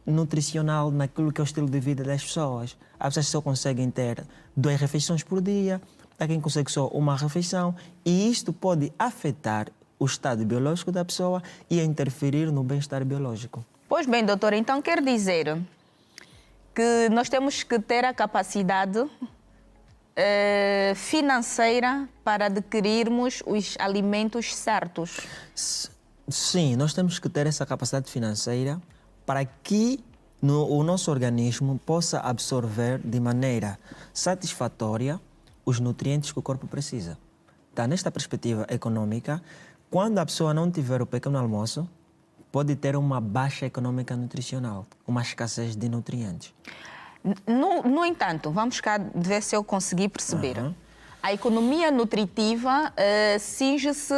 nutricional naquilo que é o estilo de vida das pessoas. Há pessoas que só conseguem ter 2 refeições por dia, há quem consegue só uma refeição, e isto pode afetar o estado biológico da pessoa e interferir no bem-estar biológico. Pois bem, doutora, então quer dizer que nós temos que ter a capacidade financeira para adquirirmos os alimentos certos. Sim, nós temos que ter essa capacidade financeira para que o nosso organismo possa absorver de maneira satisfatória os nutrientes que o corpo precisa. Tá, nesta perspectiva econômica, quando a pessoa não tiver o pequeno almoço, pode ter uma baixa econômica nutricional, uma escassez de nutrientes. No entanto, vamos cá ver se eu consegui perceber. A economia nutritiva cinge-se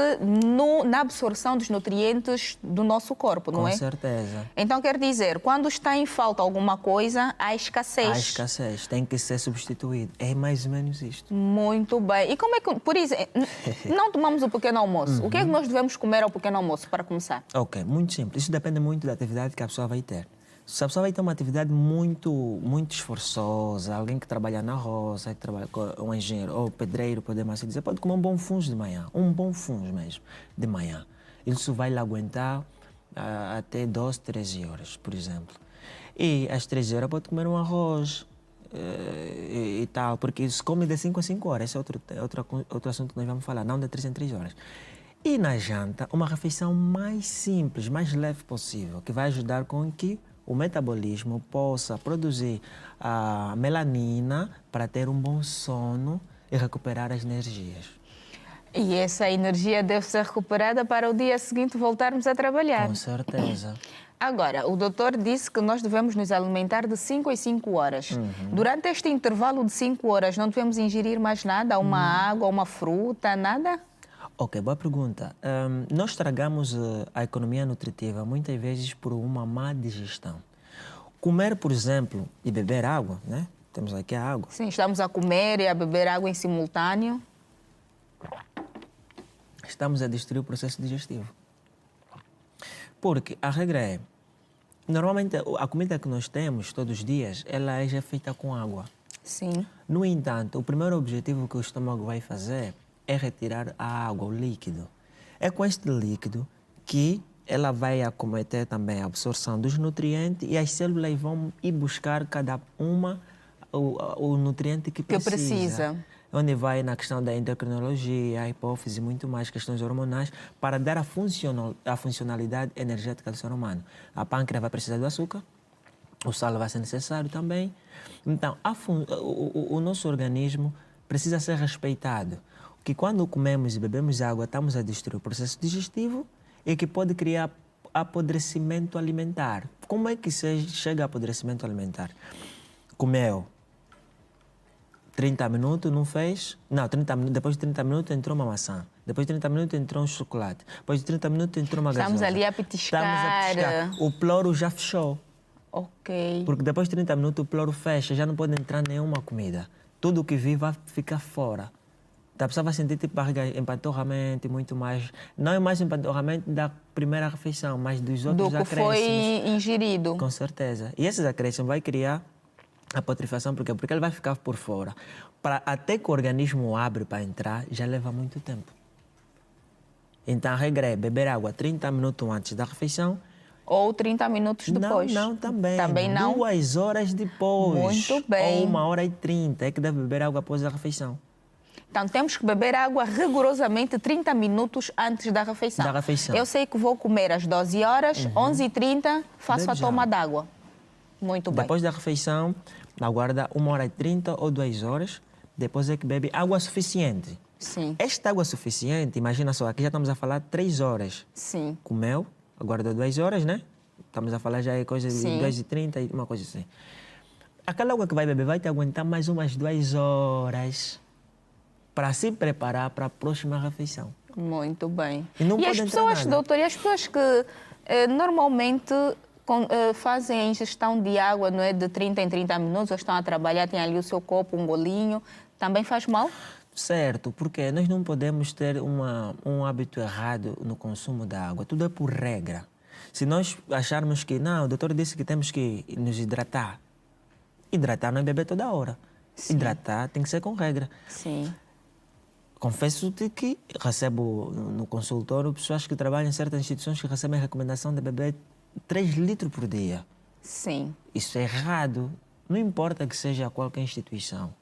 na absorção dos nutrientes do nosso corpo, não é? Com certeza. Então, quer dizer, quando está em falta alguma coisa, há escassez. Há escassez, tem que ser substituído. É mais ou menos isto. Muito bem. E como é que, por exemplo, não tomamos o pequeno almoço? O que é que nós devemos comer ao pequeno almoço, para começar? Ok, muito simples. Isso depende muito da atividade que a pessoa vai ter. Se a pessoa vai ter uma atividade muito esforçosa, alguém que trabalha na roça, que trabalha com um engenheiro ou pedreiro, podemos assim dizer, pode comer um bom fungo de manhã, um bom fungo mesmo, de manhã. Isso vai lhe aguentar até 12, 13 horas, por exemplo. E às 13 horas pode comer um arroz e tal, porque se come de 5 a 5 horas, esse é outro assunto que nós vamos falar, não de 3 em 3 horas. E na janta, uma refeição mais simples, mais leve possível, que vai ajudar com que o metabolismo possa produzir a melanina para ter um bom sono e recuperar as energias. E essa energia deve ser recuperada para o dia seguinte voltarmos a trabalhar. Com certeza. Agora, o doutor disse que nós devemos nos alimentar de 5 em 5 horas. Durante este intervalo de 5 horas, não devemos ingerir mais nada? Uma água, uma fruta, nada? Ok, boa pergunta. Nós estragamos a economia nutritiva muitas vezes por uma má digestão. Comer, por exemplo, e beber água, né? Temos aqui a água. Sim, estamos a comer e a beber água em simultâneo. Estamos a destruir o processo digestivo. Porque a regra é, normalmente a comida que nós temos todos os dias, ela é já feita com água. Sim. No entanto, o primeiro objetivo que o estômago vai fazer é retirar a água, o líquido. É com este líquido que ela vai acometer também a absorção dos nutrientes e as células vão ir buscar cada uma o nutriente que precisa. Onde vai na questão da endocrinologia, a hipófise, muito mais questões hormonais, para dar a funcionalidade energética do ser humano. A pâncreas vai precisar do açúcar, o sal vai ser necessário também. Então, o nosso organismo precisa ser respeitado. Que quando comemos e bebemos água, estamos a destruir o processo digestivo e que pode criar apodrecimento alimentar. Como é que chega a apodrecimento alimentar? Comeu 30 minutos, não fez? Não, 30 minutos, depois de 30 minutos entrou uma maçã. Depois de 30 minutos entrou um chocolate. Depois de 30 minutos entrou uma gasosa. Estamos ali a petiscar. O ploro já fechou. Ok. Porque depois de 30 minutos o ploro fecha, já não pode entrar nenhuma comida. Tudo o que vir vai ficar fora. A pessoa vai sentir tipo barriga empanturramento e muito mais. Não é mais empanturramento da primeira refeição, mas dos outros acréscimos. Do que foi ingerido. Com certeza. E esses acréscimos vai criar a putrefação, por quê? Porque ele vai ficar por fora. Até que o organismo abre para entrar, já leva muito tempo. Então a regra é beber água 30 minutos antes da refeição. Ou 30 minutos depois. Não, também. Também não? 2 horas depois. Muito bem. Ou 1h30 é que deve beber água após a refeição. Então, temos que beber água rigorosamente 30 minutos antes da refeição. Da refeição. Eu sei que vou comer às 12 horas, 11h30, faço a toma d'água. Muito bem. Depois da refeição, aguarda 1h30 ou 2 horas. Depois é que bebe água suficiente. Sim. Esta água suficiente, imagina só, aqui já estamos a falar 3 horas. Sim. Comeu, aguarda 2 horas, né? Estamos a falar já é coisa de Sim. 2h30, uma coisa assim. Aquela água que vai beber vai te aguentar mais umas 2 horas para se preparar para a próxima refeição. Muito bem. E as pessoas, doutor, e as pessoas que normalmente fazem a ingestão de água, não é, de 30 em 30 minutos, ou estão a trabalhar, têm ali o seu copo, um golinho, também faz mal? Certo, porque nós não podemos ter um hábito errado no consumo da água. Tudo é por regra. Se nós acharmos que, não, o doutor disse que temos que nos hidratar. Hidratar não é beber toda hora. Sim. Hidratar tem que ser com regra. Sim. Confesso-te que recebo no consultório pessoas que trabalham em certas instituições que recebem a recomendação de beber 3 litros por dia. Sim. Isso é errado. Não importa que seja qualquer instituição.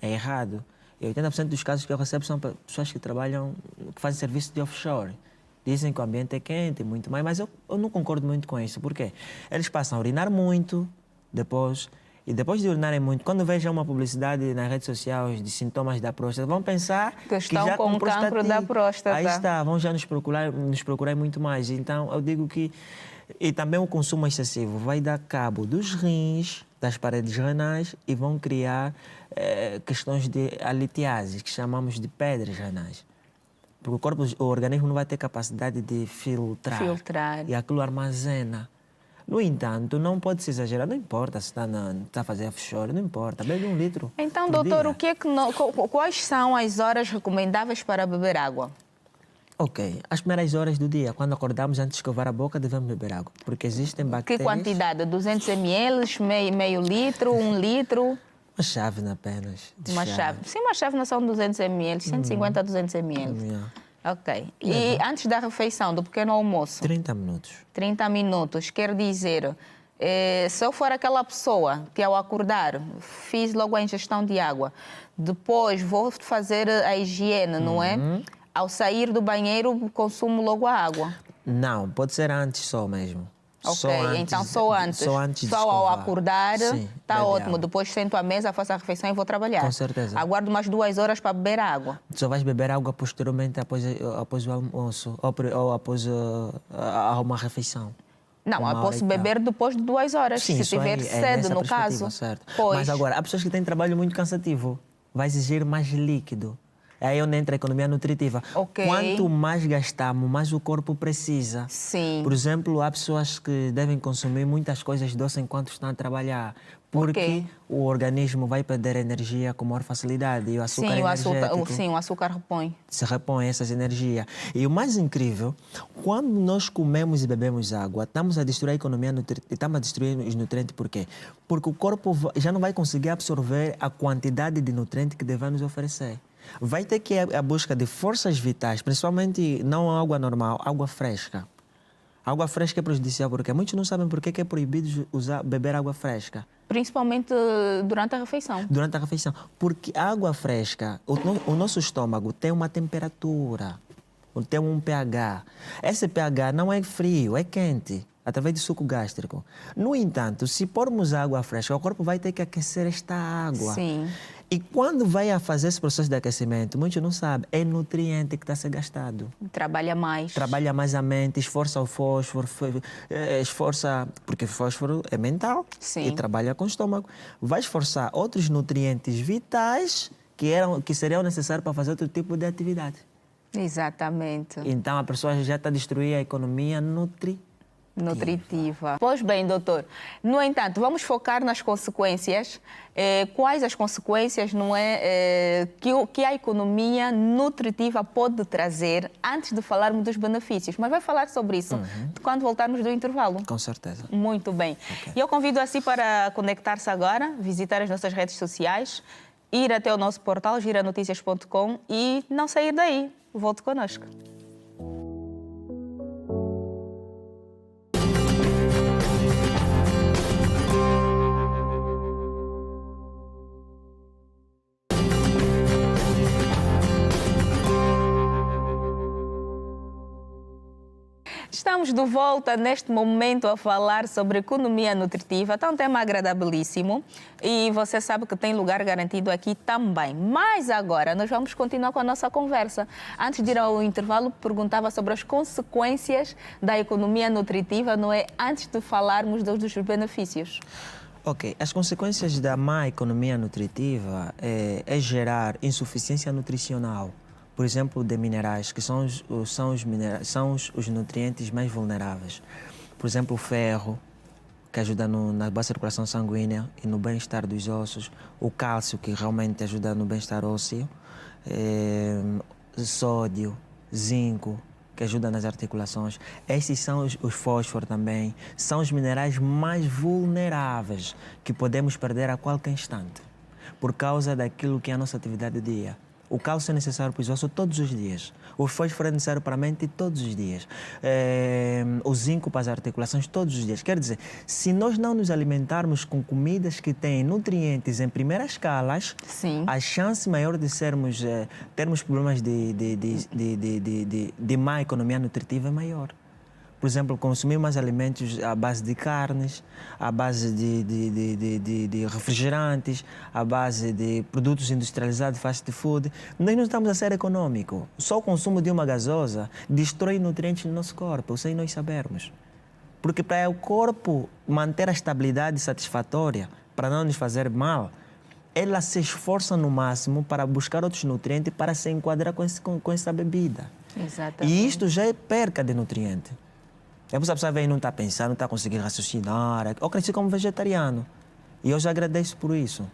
É errado. E 80% dos casos que eu recebo são pessoas que trabalham, que fazem serviço de offshore. Dizem que o ambiente é quente e muito mais, mas eu não concordo muito com isso. Por quê? Eles passam a urinar muito depois, e depois de urinarem muito, quando vejam uma publicidade nas redes sociais de sintomas da próstata, vão pensar Que estão já com cancro da próstata. Aí está, vão já nos procurar muito mais. Então, eu digo que... E também o consumo excessivo vai dar cabo dos rins, das paredes renais e vão criar questões de litiase, que chamamos de pedras renais. Porque o organismo não vai ter capacidade de filtrar. E aquilo armazena. No entanto, não pode se exagerar. Não importa se está a fazer offshore, não importa. Bebe 1 litro. Então, doutor, o que é que quais são as horas recomendáveis para beber água? Ok. As primeiras horas do dia, quando acordamos, antes de escovar a boca, devemos beber água. Porque existem bactérias... Que quantidade? 200 ml, meio litro, 1 litro? Uma chávena apenas. Uma chávena. Sim, uma chávena são 200 ml, 150 a 200 ml. Ok. E antes da refeição, do pequeno almoço? 30 minutos. 30 minutos. Quer dizer, se eu for aquela pessoa que ao acordar fiz logo a ingestão de água, depois vou fazer a higiene, não é? Ao sair do banheiro, consumo logo a água? Não, pode ser antes só mesmo. Ok, então só antes. Só ao acordar, está ótimo. Água. Depois sento à mesa, faço a refeição e vou trabalhar. Com certeza. Aguardo umas 2 horas para beber água. Só vais beber água posteriormente após o almoço ou após uma refeição. Não, eu posso beber depois de 2 horas, sim, se tiver sede, no caso. Certo. Mas agora, há pessoas que têm trabalho muito cansativo. Vai exigir mais líquido. É aí onde entra a economia nutritiva. Okay. Quanto mais gastamos, mais o corpo precisa. Sim. Por exemplo, há pessoas que devem consumir muitas coisas doces enquanto estão a trabalhar. Porque o organismo vai perder energia com maior facilidade. E o açúcar o açúcar repõe. Se repõe essas energias. E o mais incrível, quando nós comemos e bebemos água, estamos a destruir a economia nutritiva, estamos a destruir os nutrientes. Por quê? Porque o corpo já não vai conseguir absorver a quantidade de nutrientes que deve nos oferecer. Vai ter que ir à busca de forças vitais, principalmente não água normal, água fresca. Água fresca é prejudicial porque muitos não sabem por que é proibido beber água fresca. Principalmente durante a refeição. Durante a refeição. Porque a água fresca, o nosso estômago tem uma temperatura, tem um pH. Esse pH não é frio, é quente, através do suco gástrico. No entanto, se pormos água fresca, o corpo vai ter que aquecer esta água. Sim. E quando vai a fazer esse processo de aquecimento, muitos não sabem, é nutriente que está a ser gastado. Trabalha mais. Trabalha mais a mente, esforça o fósforo, porque o fósforo é mental. Sim. E trabalha com o estômago. Vai esforçar outros nutrientes vitais que seriam necessários para fazer outro tipo de atividade. Exatamente. Então a pessoa já está a destruir a economia nutritiva. Pois bem, doutor. No entanto, vamos focar nas consequências. Quais as consequências, não é, que a economia nutritiva pode trazer antes de falarmos dos benefícios. Mas vai falar sobre isso quando voltarmos do intervalo. Com certeza. Muito bem. Okay. E eu convido assim para conectar-se agora, visitar as nossas redes sociais, ir até o nosso portal giranoticias.com e não sair daí. Volte connosco. Estamos de volta neste momento a falar sobre economia nutritiva. Está um tema agradabilíssimo e você sabe que tem lugar garantido aqui também. Mas agora nós vamos continuar com a nossa conversa. Antes de ir ao intervalo, perguntava sobre as consequências da economia nutritiva, não é? Antes de falarmos dos benefícios. Ok, as consequências da má economia nutritiva é gerar insuficiência nutricional. Por exemplo, de minerais, que são os nutrientes mais vulneráveis. Por exemplo, o ferro, que ajuda na boa circulação sanguínea e no bem-estar dos ossos. O cálcio, que realmente ajuda no bem-estar ósseo. Sódio, zinco, que ajuda nas articulações. Esses são os fósforos também. São os minerais mais vulneráveis que podemos perder a qualquer instante, por causa daquilo que é a nossa atividade do dia. O cálcio é necessário para os ossos todos os dias. O fósforo é necessário para a mente todos os dias. O zinco para as articulações todos os dias. Quer dizer, se nós não nos alimentarmos com comidas que têm nutrientes em primeiras escalas, sim, a chance maior de termos problemas de má economia nutritiva é maior. Por exemplo, consumir mais alimentos à base de carnes, à base de refrigerantes, à base de produtos industrializados, fast food. Nós não estamos a ser econômicos. Só o consumo de uma gasosa destrói nutrientes no nosso corpo, sem nós sabermos. Porque para o corpo manter a estabilidade satisfatória, para não nos fazer mal, ela se esforça no máximo para buscar outros nutrientes para se enquadrar com essa bebida. Exatamente. E isto já é perca de nutriente. É por isso que a pessoa vem e não está pensando, não está conseguindo raciocinar. Eu cresci como vegetariano e eu já agradeço por isso.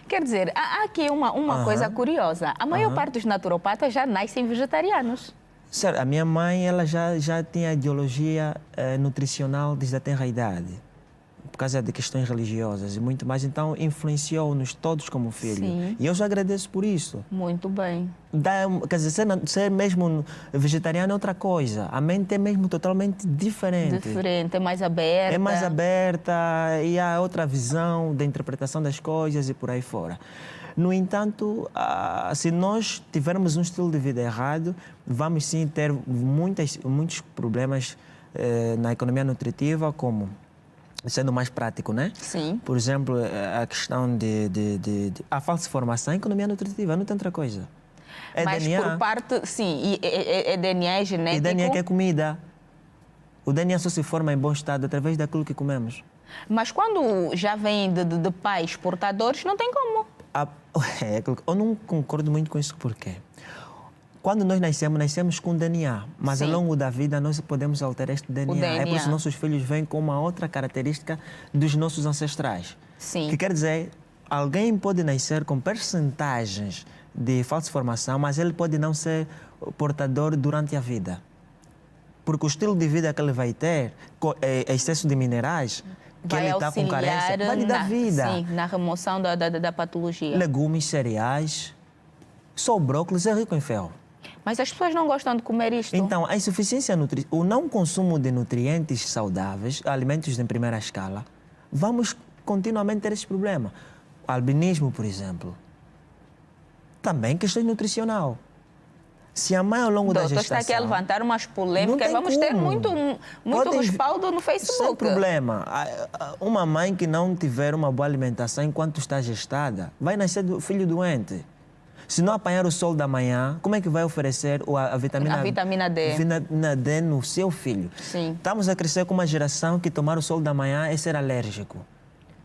Quer dizer, há aqui uma coisa curiosa. A maior parte dos naturopatas já nascem vegetarianos. Sério, a minha mãe ela já tinha ideologia nutricional desde a tenra idade, por causa de questões religiosas e muito mais. Então, influenciou-nos todos como filho. Sim. E eu já agradeço por isso. Muito bem. Quer dizer, ser mesmo vegetariano é outra coisa. A mente é mesmo totalmente diferente. Diferente, é mais aberta. É mais aberta e há outra visão da interpretação das coisas e por aí fora. No entanto, se nós tivermos um estilo de vida errado, vamos sim ter muitos problemas na economia nutritiva, como, sendo mais prático, né? Sim. Por exemplo, a questão a falsa formação em economia nutritiva, não tem outra coisa. É Mas DNA. por parte, sim, é DNA, é genético. E DNA que é comida. O DNA só se forma em bom estado através daquilo que comemos. Mas quando já vem de pais portadores, não tem como. Eu não concordo muito com isso, porque quando nós nascemos com DNA, mas Sim. ao longo da vida nós podemos alterar este DNA. É por isso que nossos filhos vêm com uma outra característica dos nossos ancestrais. Sim. Que quer dizer, alguém pode nascer com percentagens de falsa formação, mas ele pode não ser portador durante a vida. Porque o estilo de vida que ele vai ter, excesso de minerais, que vai ele está com carência, vai lhe dar vida. Sim, na remoção da patologia. Legumes, cereais, só o brócolis é rico em ferro. Mas as pessoas não gostam de comer isto. Então, a insuficiência o não consumo de nutrientes saudáveis, alimentos de primeira escala, vamos continuamente ter esse problema. O albinismo, por exemplo, também questão nutricional. Se a mãe ao longo da gestação... Doutor, está aqui a levantar umas polêmicas. Vamos ter muito respaldo no Facebook. Sem problema. Uma mãe que não tiver uma boa alimentação enquanto está gestada, vai nascer filho doente. Se não apanhar o sol da manhã, como é que vai oferecer a vitamina D? Vitamina D no seu filho. Sim. Estamos a crescer com uma geração que tomar o sol da manhã é ser alérgico.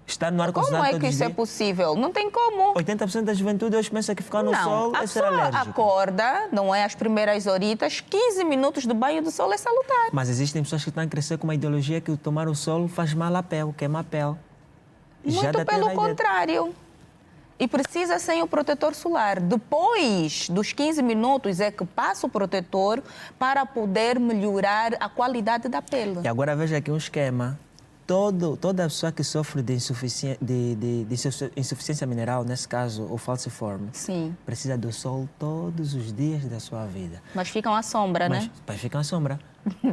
Estar no ar-condicionado Como é que isso é possível? Não tem como. 80% da juventude hoje pensa que ficar no sol é ser alérgico. A pessoa acorda, não é as primeiras horitas, 15 minutos de banho do sol é salutar. Mas existem pessoas que estão a crescer com uma ideologia que tomar o sol faz mal à pele, queima a pele. Muito pelo contrário. E precisa sem o protetor solar. Depois dos 15 minutos é que passa o protetor para poder melhorar a qualidade da pele. E agora veja aqui um esquema. Toda pessoa que sofre de insuficiência mineral, nesse caso o falciforme, sim, precisa do sol todos os dias da sua vida. Mas ficam à sombra, né? Mas ficam à sombra.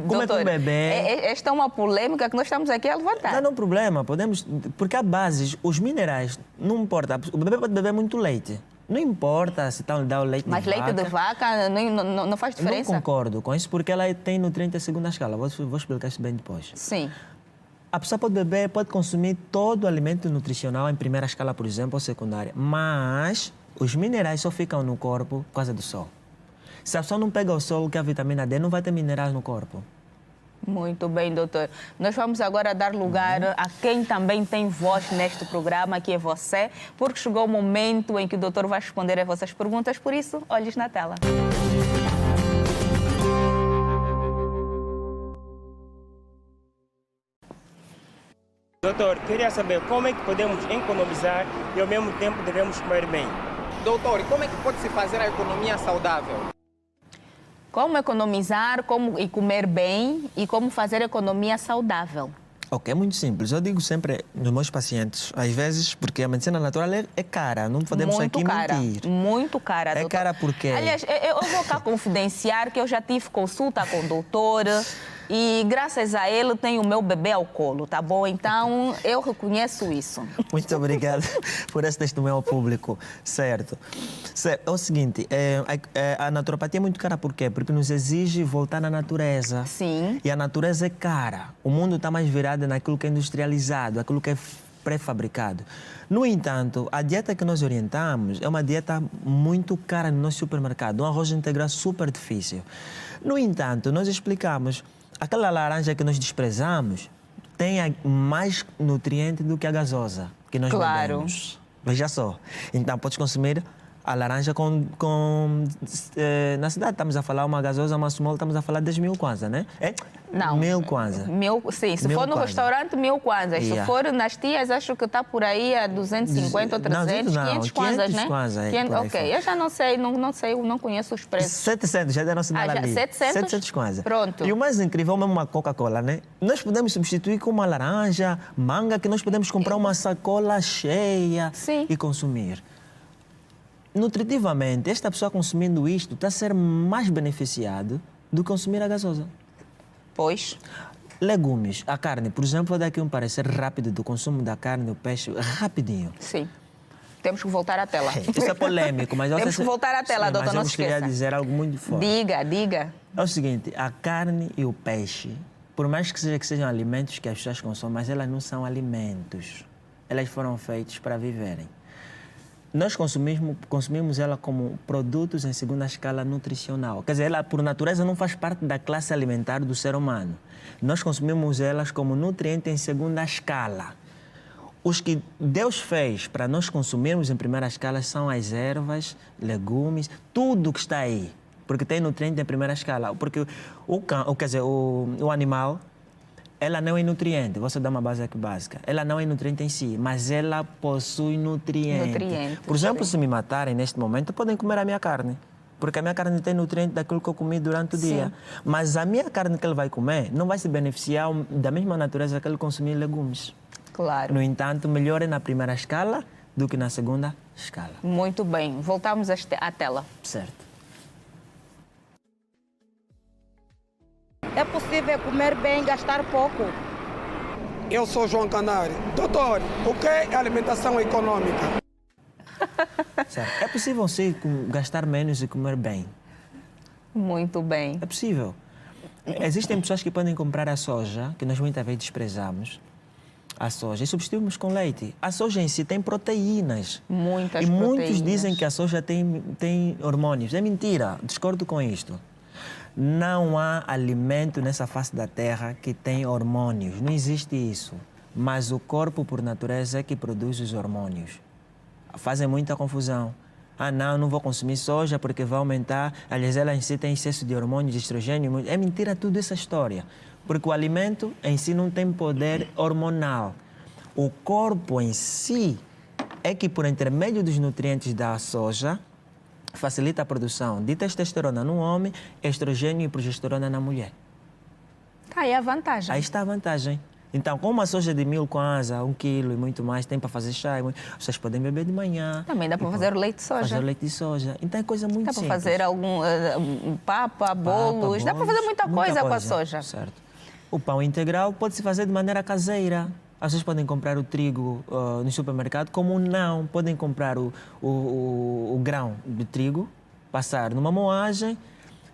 Como é que o bebê... Esta é uma polêmica que nós estamos aqui a levantar. Não é um problema, porque há bases, os minerais, não importa, o bebê pode beber muito leite. Não importa se estão a dar o leite de vaca. Mas leite de vaca não faz diferença? Não concordo com isso, porque ela tem nutrientes em segunda escala. Vou explicar isso bem depois. Sim. A pessoa pode beber, pode consumir todo o alimento nutricional em primeira escala, por exemplo, ou secundária, mas os minerais só ficam no corpo por causa do sol. Se a pessoa não pega o sol, que é a vitamina D, não vai ter minerais no corpo. Muito bem, doutor. Nós vamos agora dar lugar a quem também tem voz neste programa, que é você, porque chegou o momento em que o doutor vai responder a vossas perguntas, por isso, olhos na tela. Doutor, queria saber como é que podemos economizar e ao mesmo tempo devemos comer bem. Doutor, e como é que pode-se fazer a economia saudável? Como economizar, como e comer bem e como fazer economia saudável. Ok, é muito simples. Eu digo sempre nos meus pacientes, às vezes, porque a medicina natural é cara, não podemos Muito aqui cara, mentir. muito cara, É doutor. cara porque... Aliás, eu vou cá confidenciar que eu já tive consulta com o doutor e graças a ele tenho o meu bebê ao colo, tá bom? Então, eu reconheço isso. Muito obrigado por esse testemunho ao público. Certo. É o seguinte, a naturopatia é muito cara por quê? Porque nos exige voltar na natureza. Sim. E a natureza é cara. O mundo está mais virado naquilo que é industrializado, aquilo que é pré-fabricado. No entanto, a dieta que nós orientamos é uma dieta muito cara no nosso supermercado, um arroz integral super difícil. No entanto, nós explicamos, aquela laranja que nós desprezamos tem mais nutriente do que a gasosa que nós bebemos. Veja só. Então, podes consumir a laranja na cidade estamos a falar uma gasosa, uma small, estamos a falar 10 mil kwanza, né? Não. 1000 kwanza. Sim, se Mil for no kwanza. restaurante, 1000 kwanzas. Yeah. Se for nas tias, acho que está por aí a 250 ou 300, Não, 500 kwanzas, né? 500 kwanza, por aí Ok, fora. eu já não sei, eu não conheço os preços. 700, já deram sinal já, ali. 700? kwanza. Pronto. E o mais incrível é mesmo uma Coca-Cola, né? Nós podemos substituir com uma laranja, manga, que nós podemos comprar uma sacola cheia Sim. e consumir. Nutritivamente, esta pessoa consumindo isto está a ser mais beneficiado do que consumir a gasosa. Pois. Legumes, a carne, por exemplo, vou dar aqui um parecer rápido do consumo da carne, do peixe, rapidinho. Sim. Temos que voltar à tela. Isso é polêmico, mas... Temos que voltar à tela, doutor, não se esqueça. Mas eu queria dizer algo muito forte. Diga. É o seguinte, a carne e o peixe, por mais que sejam alimentos que as pessoas consomem, mas elas não são alimentos. Elas foram feitas para viverem. Nós consumimos ela como produtos em segunda escala nutricional. Quer dizer, ela, por natureza, não faz parte da classe alimentar do ser humano. Nós consumimos elas como nutriente em segunda escala. Os que Deus fez para nós consumirmos em primeira escala são as ervas, legumes, tudo que está aí. Porque tem nutriente em primeira escala. Porque o animal... Ela não é nutriente, vou só dar uma base aqui básica. Ela não é nutriente em si, mas ela possui nutriente. Por exemplo, se me matarem neste momento, podem comer a minha carne. Porque a minha carne tem nutriente daquilo que eu comi durante o dia. Mas a minha carne que ele vai comer não vai se beneficiar da mesma natureza que ele consumir legumes. Claro. No entanto, melhor é na primeira escala do que na segunda escala. Muito bem. Voltamos à tela. Certo. É possível comer bem e gastar pouco? Eu sou João Canário. Doutor, o que é alimentação econômica? Certo. É possível sim gastar menos e comer bem. Muito bem. É possível. Existem pessoas que podem comprar a soja, que nós muitas vezes desprezamos, a soja, e substituímos com leite. A soja em si tem proteínas. Muitas e proteínas. Muitos dizem que a soja tem hormônios. É mentira. Discordo com isto. Não há alimento nessa face da terra que tem hormônios. Não existe isso. Mas o corpo, por natureza, é que produz os hormônios. Fazem muita confusão. Não vou consumir soja porque vai aumentar. Aliás, ela em si tem excesso de hormônios, de estrogênio. É mentira tudo essa história. Porque o alimento em si não tem poder hormonal. O corpo em si é que, por intermédio dos nutrientes da soja, facilita a produção de testosterona no homem, estrogênio e progesterona na mulher. Tá aí a vantagem. Aí está a vantagem. Então, com uma soja de 1000 kwanza, 1 quilo e muito mais, tem para fazer chá. Vocês podem beber de manhã. Também dá para fazer leite de soja. Fazer leite de soja. Então, é coisa muito simples. Dá para fazer algum papa, bolos. Dá para fazer muita coisa com a soja. Certo. O pão integral pode-se fazer de maneira caseira. Vocês podem comprar o trigo no supermercado, como não. Podem comprar o grão de trigo, passar numa moagem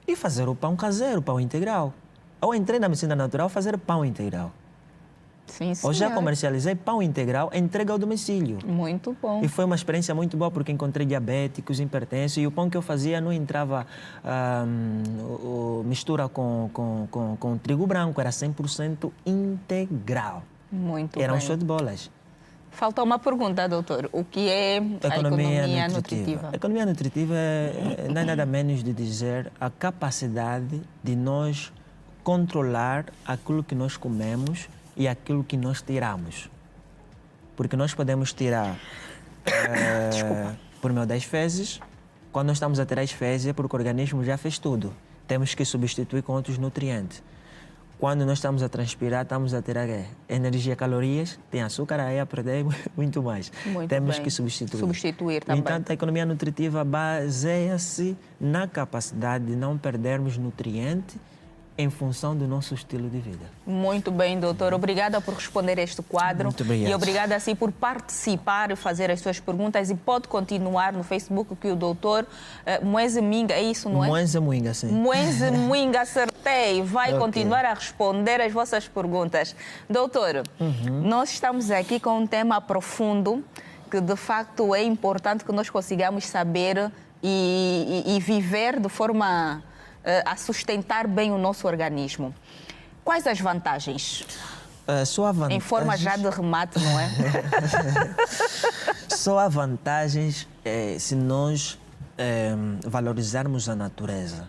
e fazer o pão caseiro, o pão integral. Eu entrei na medicina natural fazer pão integral. Sim, sim. Eu já comercializei pão integral, entrega ao domicílio. Muito bom. E foi uma experiência muito boa porque encontrei diabéticos, hipertensos e o pão que eu fazia não entrava mistura com trigo branco, era 100% integral. Muito Era bem. um show de bolas. Falta uma pergunta, doutor. O que é a economia nutritiva? A economia nutritiva não é nada menos de dizer a capacidade de nós controlar aquilo que nós comemos e aquilo que nós tiramos. Porque nós podemos tirar por meio das fezes. Quando nós estamos a tirar as fezes é porque o organismo já fez tudo. temos que substituir com outros nutrientes. Quando nós estamos a transpirar, estamos a ter energia, calorias, tem açúcar aí a perder muito mais. Muito temos bem. que substituir. Substituir No também. entanto, a economia nutritiva baseia-se na capacidade de não perdermos nutrientes em função do nosso estilo de vida. Muito bem, doutor. Obrigada por responder a este quadro. Muito obrigado. E obrigada, assim, por participar e fazer as suas perguntas. E pode continuar no Facebook que o doutor Moenze Minga, é isso, não é? Moenze Minga, sim. Moenze Minga, acertei. Vai Ok. continuar a responder as vossas perguntas. Doutor, nós estamos aqui com um tema profundo que, de facto, é importante que nós consigamos saber e viver de forma a sustentar bem o nosso organismo. Quais as vantagens? Só há vantagens. Em forma já de remate, não é? Só há vantagens se nós valorizarmos a natureza.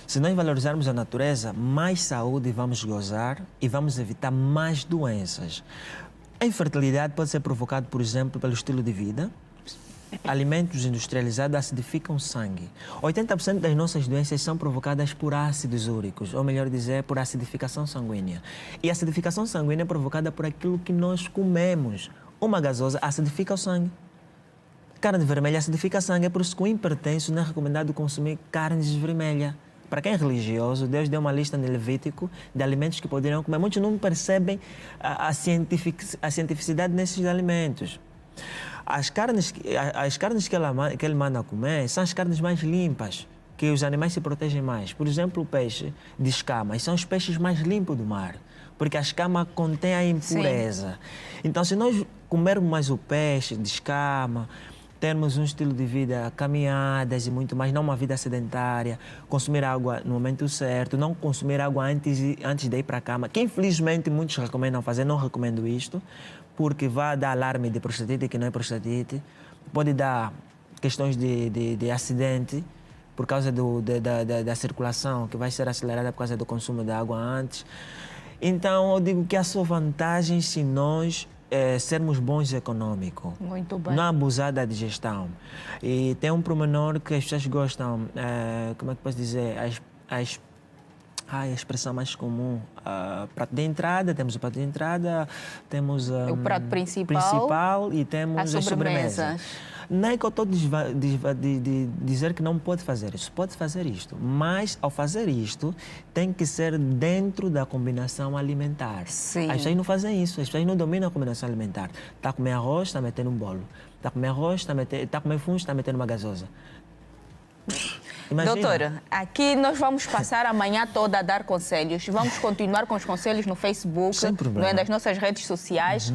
Se nós valorizarmos a natureza, mais saúde vamos gozar e vamos evitar mais doenças. A infertilidade pode ser provocada, por exemplo, pelo estilo de vida. Alimentos industrializados acidificam o sangue. 80% das nossas doenças são provocadas por ácidos úricos, ou melhor dizer, por acidificação sanguínea. E a acidificação sanguínea é provocada por aquilo que nós comemos. Uma gasosa acidifica o sangue. Carne vermelha acidifica o sangue, é por isso que o hipertenso não é recomendado consumir carnes vermelhas. Para quem é religioso, Deus deu uma lista no Levítico de alimentos que poderiam comer. Muitos não percebem a cientificidade desses alimentos. As carnes que ele manda comer são as carnes mais limpas, que os animais se protegem mais. Por exemplo, o peixe de escamas são os peixes mais limpos do mar, porque a escama contém a impureza. Sim. Então, se nós comermos mais o peixe de escama, termos um estilo de vida, caminhadas e muito mais, não uma vida sedentária, consumir água no momento certo, não consumir água antes de ir para a cama, que infelizmente muitos recomendam fazer, não recomendo isto, porque vai dar alarme de prostatite, que não é prostatite, pode dar questões de acidente por causa da circulação, que vai ser acelerada por causa do consumo de água antes. Então, eu digo que há só vantagens se nós sermos bons econômicos. Muito bem. Não abusar da digestão. E tem um pormenor que as pessoas gostam, como é que posso dizer, a expressão mais comum, prato de entrada, temos o prato de entrada, temos o prato principal e temos as sobremesas. Não é que eu estou dizer que não pode fazer isso, pode fazer isto, mas ao fazer isto tem que ser dentro da combinação alimentar. Sim. As pessoas não fazem isso, as pessoas não dominam a combinação alimentar. Está a comer arroz, está a meter num bolo. Está a comer arroz, está a comer fungo, está a meter numa gasosa. Imagina. Doutora, aqui nós vamos passar a manhã toda a dar conselhos. Vamos continuar com os conselhos no Facebook, sem problema, nas nossas redes sociais.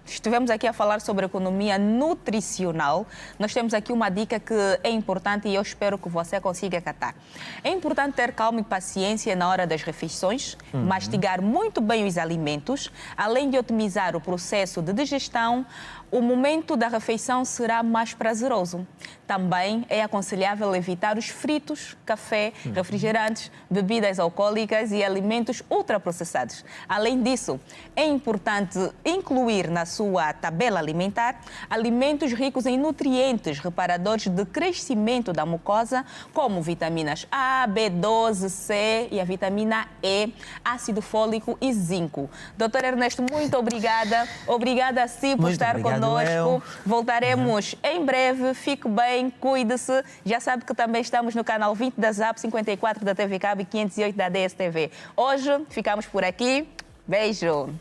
Estivemos aqui a falar sobre economia nutricional. Nós temos aqui uma dica que é importante e eu espero que você consiga catar. É importante ter calma e paciência na hora das refeições, mastigar muito bem os alimentos, além de otimizar o processo de digestão. O momento da refeição será mais prazeroso. Também é aconselhável evitar os fritos, café, refrigerantes, bebidas alcoólicas e alimentos ultraprocessados. Além disso, é importante incluir na sua tabela alimentar alimentos ricos em nutrientes reparadores de crescimento da mucosa, como vitaminas A, B12, C e a vitamina E, ácido fólico e zinco. Doutor Ernesto, muito obrigada. Obrigada a si por estar conosco. Voltaremos em breve. Fique bem, cuide-se. Já sabe que também estamos no canal 20 da ZAP, 54 da TV Cabo e 508 da DSTV. Hoje ficamos por aqui. Beijo.